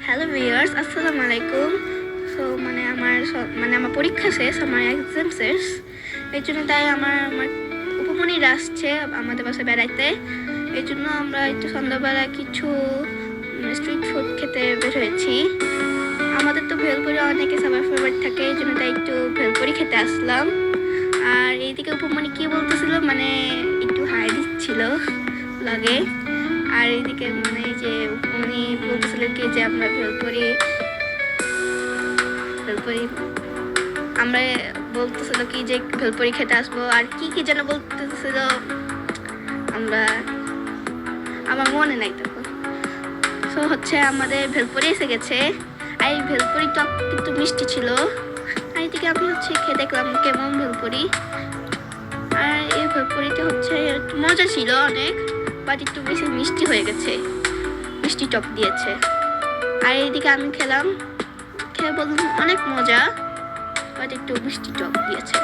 Hello viewers, আসসালামু আলাইকুম। So আমার পরীক্ষা শেষ, আমার এক্সাম শেষ। এই জন্য তাই আমার উপমনিরা আসছে আমাদের বাসায় বেড়াইতে। এই জন্য আমরা একটু সন্ধ্যাবেলা কিছু স্ট্রিট ফুড খেতে বের হয়েছি। আমাদের তো ভেলপুরি অনেকে সবার ফেভারিট থাকে, এই জন্য তাই একটু ভেলপুরি খেতে আসলাম। আর এইদিকে উপমনি কি বলতেছিল, মানে একটু হাই দিচ্ছিল লাগে। আর এইদিকে এই যে উনি বলতেছিলেন কি যে আমরা ভেলপুরি আমরা বলতেছিল কি যে ভেলপুরি খেতে আসবো, আর কি কি যেন বলতেছিল আমার মনে নাই তখন। তো আমাদের ভেলপুরি এসে গেছে। আর এই ভেলপুরি টক কিন্তু মিষ্টি ছিল। আর এদিকে আমি খেয়ে দেখলাম কেমন ভেলপুরি। আর এই ভেলপুরিতে মজা ছিল অনেক, বাট একটু বেশি মিষ্টি হয়ে গেছে, মিষ্টি টক দিয়েছে। আর এইদিকে আমি খেলাম, খেয়ে বললাম অনেক মজা, বাট একটু মিষ্টি টক দিয়েছে।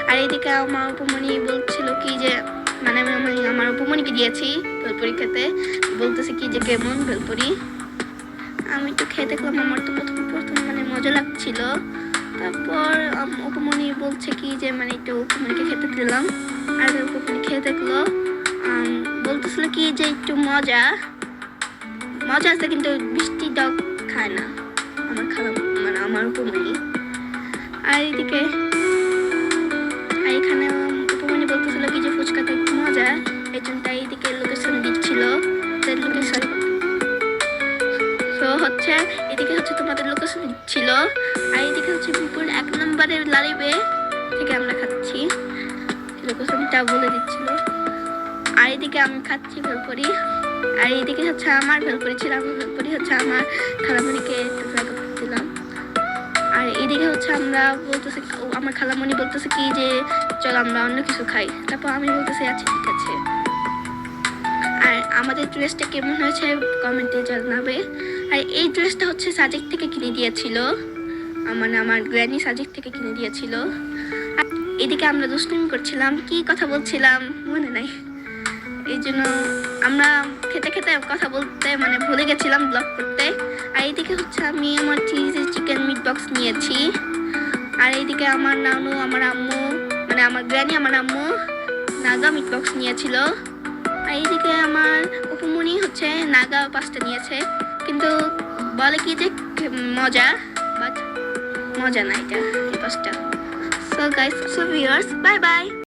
আর এইদিকে আমার উপমনি বলছিল কি যে আমি আমার উপমনিকে দিয়েছি ভেলপুরি খেতে, বলতেছে কি যে কেমন ভেলপুরি। আমি একটু খেয়ে দেখলাম, আমার তো প্রথম মজা লাগছিল। তারপর উপমনি বলছে কি যে একটু উপমনিকে খেতে দিলাম। আর উপমনি খেয়ে দেখলো, বলতেছিল কি যে একটু মজা আছে, কিন্তু মিষ্টি টক খায় না আমার উপমনি। আর এখানে উপমনি বলতেছিল কি যে ফুচকাটা একটু মজা, এই জন্য তাই এইদিকে লোকেশন দিচ্ছিল। এদিকে তোমাদের লোকেশন দিচ্ছিল। আর এদিকে মিরপুর 1 নম্বরের লারিবে থেকে আমরা খাচ্ছি, লোকেশনটা বলে দিচ্ছিল। আর এদিকে আমি খাচ্ছি ভেলপুরি। আর এইদিকে আমার ভেলপুরি ছিল, আমার ভেলপুরি আমার খালামণিকে দিলাম। আর এদিকে আমরা বলতেছি, আমার খালামণি বলতেছে কি যে চল আমরা অন্য কিছু খাই। তারপর আমি বলতেছি আচ্ছা ঠিক আছে। আর আমাদের ড্রেসটা কেমন হয়েছে কমেন্টে জানাবে। আর এই ড্রেসটা সাজেক থেকে কিনে দিয়েছিল, আমার গ্র্যানি সাজেক থেকে কিনে দিয়েছিল। আর এদিকে আমরা দুষ্টুমি করছিলাম, কি কথা বলছিলাম মনে নাই, এই জন্য আমরা খেতে খেতে কথা বলতে ভুলে গেছিলাম ব্লগ করতে। আর এইদিকে আমি আমার চিকেন মিট বক্স নিয়েছি। আর এইদিকে আমার নানু, আমার আম্মু, আমার গ্র্যানি, আমার আম্মু নাগা মিট বক্স নিয়েছিল। আর এইদিকে আমার উপমনি নাগা পাস্তা নিয়েছে, কিন্তু বলে কি যে মজা, বাট মজা না এটা এই pasta. So guys, so viewers, bye bye.